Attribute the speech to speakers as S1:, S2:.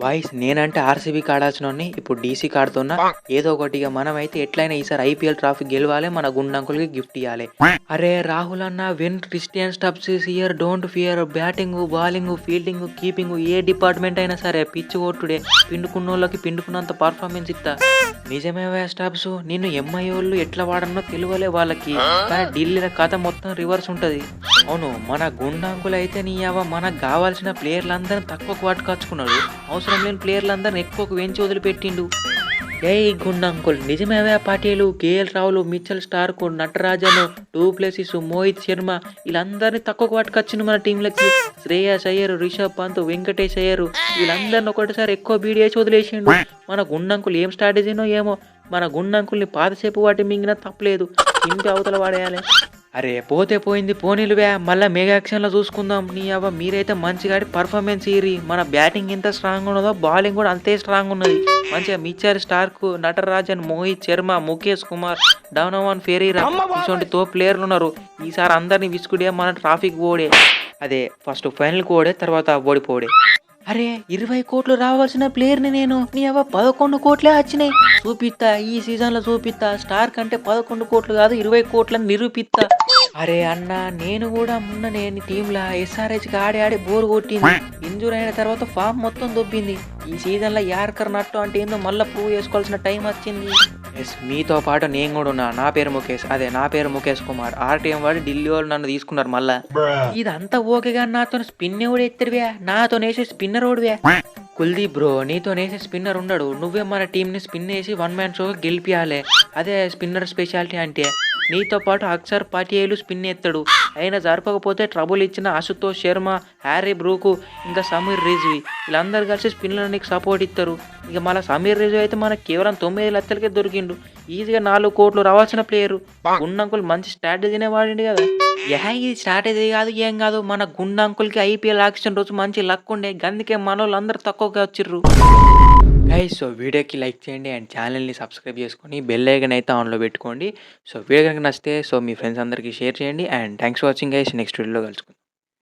S1: Boys నేనంటే ఆర్సీబీకి ఆడాల్సినోడిని ఇప్పుడు డీసీకి ఆడుతున్నా. ఏదో ఒకటి ఇక మనమైతే ఎట్లయినా ఈసారి ఐపీఎల్ ట్రాఫీ గెలవాలి. మన గుండంకులకి గిఫ్ట్ ఇవ్వాలి. అరే రాహుల్ అన్న when Christian Stubbs is here don't fear. Batting, bowling, fielding, keeping ఏ డిపార్ట్మెంట్ అయినా సరే పిచ్చి కొట్టుడే. పిండుకున్నోళ్ళకి పిండుకున్నంత పర్ఫార్మెన్స్ ఇస్తా. నిజమేవే స్టబ్స్, నిన్ను ఎంఐ వాళ్ళు ఎట్లా వాడనో తెలియలే వాళ్ళకి. కానీ ఢిల్లీల కథ మొత్తం రివర్స్ ఉంటది. అవును, మన గుండాంకులు అయితే నీ మనకు కావాల్సిన ప్లేయర్లందరినీ తక్కువకు పట్టుకొచ్చుకున్నాడు. అవసరం లేని ప్లేయర్లందరినీ ఎక్కువకు వెంచి వదిలిపెట్టిండు. ఏయ్ గుండంకుల్, నిజమేవే Patel, KL Rahul, Mitchell Starc, Natarajan, Du Plessis, Mohit Sharma వీళ్ళందరినీ తక్కువకు పట్టుకొచ్చిండు మన టీంలకి. శ్రేయస్ అయ్యర్, రిషబ్ పంత్, వెంకటేష్ అయ్యర్ వీళ్ళందరినీ ఒకటిసారి ఎక్కువ బీడేసి వదిలేసిండు. మన గుండంకులు ఏం స్ట్రాటజీనో ఏమో, మన గుండంకుల్ని పాతసేపు వాటి మింగినా తప్పలేదు, ఇంటి అవతల వాడేయాలి. అరే పోతే పోయింది పోనీలువే, మళ్ళీ మెగా యాక్షన్లో చూసుకుందాం. మీరైతే మంచిగా పర్ఫార్మెన్స్ ఇయ్యి. మన బ్యాటింగ్ ఎంత స్ట్రాంగ్ ఉన్నదో బౌలింగ్ కూడా అంతే స్ట్రాంగ్ ఉన్నది. మంచిగా Mitchell Starc, Natarajan, Mohit Sharma, Mukesh Kumar, Donovan Ferreira ఇటువంటి తో ప్లేయర్లు ఉన్నారు. ఈసారి అందరినీ విసుకుడే మన ట్రాఫిక్ ఓడే. అదే ఫస్ట్ ఫైనల్కి ఓడే, తర్వాత ఓడిపోడే. అరే 20 కోట్లు రావాల్సిన ప్లేయర్ని నేను 11 కోట్లే వచ్చినాయి. చూపిస్తా, ఈ సీజన్లో చూపిస్తా. స్టార్ కంటే 11 కోట్లు కాదు 20 కోట్లని నిరూపిస్తా. అరే అన్న, నేను కూడా మొన్ననే టీంలో ఎస్ఆర్హెచ్కి ఆడి బోర్ కొట్టింది. ఇంజూర్ అయిన తర్వాత ఫామ్ మొత్తం దొబ్బింది. ఈ సీజన్లో యార్కర్ నట్టు అంటే ఏందో మళ్ళీ ప్రూవ్ చేసుకోవాల్సిన టైం వచ్చింది. ఎస్, మీతో పాటు నేను కూడా ఉన్నా. నా పేరు ముఖేష్ కుమార్. ఆర్టీఎం వాడి ఢిల్లీ వాళ్ళు నన్ను తీసుకున్నారు మళ్ళా. ఇదంతా ఓకేగా, నాతో స్పిన్ ఎవడు ఎత్తిరివే, నాతో వేసే స్పిన్నర్ ఓడివే. కుల్దీప్ బ్రో, నీతో వేసే స్పిన్నర్ ఉండడు. నువ్వే మన టీంని స్పిన్ వేసి 1 మ్యాన్ షోగా గెలిపియాలి. అదే స్పిన్నర్ స్పెషాలిటీ అంటే. నీతో పాటు అక్షర్ పటేల్ స్పిన్ ఎత్తాడు. అయినా జరపకపోతే ట్రబుల్ ఇచ్చిన అశుతోష్ శర్మ, హ్యారీ బ్రూకు, ఇంకా సమీర్ రిజ్వీ వీళ్ళందరూ కలిసి స్పిన్నర్ నీకు సపోర్ట్ ఇస్తారు. ఇక మళ్ళీ సమీర్ రిజ్వీ అయితే మనకు కేవలం 9 లక్షలకే దొరికిండు. ఈజీగా 4 కోట్లు రావాల్సిన ప్లేయరు. గుండంకుల్ మంచి స్ట్రాటజీనే వాడిండు కదా. ఇది స్ట్రాటజీ కాదు ఏం కాదు, మన గుండంకుల్కి ఐపీఎల్ ఆక్షన్ రోజు మంచి లక్ ఉండే, అందుకే మన వాళ్ళందరూ తక్కువగా వచ్చిర్రు. గైస్, సో వీడియోకి లైక్ చేయండి అండ్ ఛానల్ని సబ్స్క్రైబ్ చేసుకొని బెల్ ఐకాన్ అయితే ఆన్లో పెట్టుకోండి. సో వీడియో కనుక నచ్చితే మీ ఫ్రెండ్స్ అందరికీ షేర్ చేయండి. And thanks for watching guys. Next వీడియోలో కలుసుకుందాం.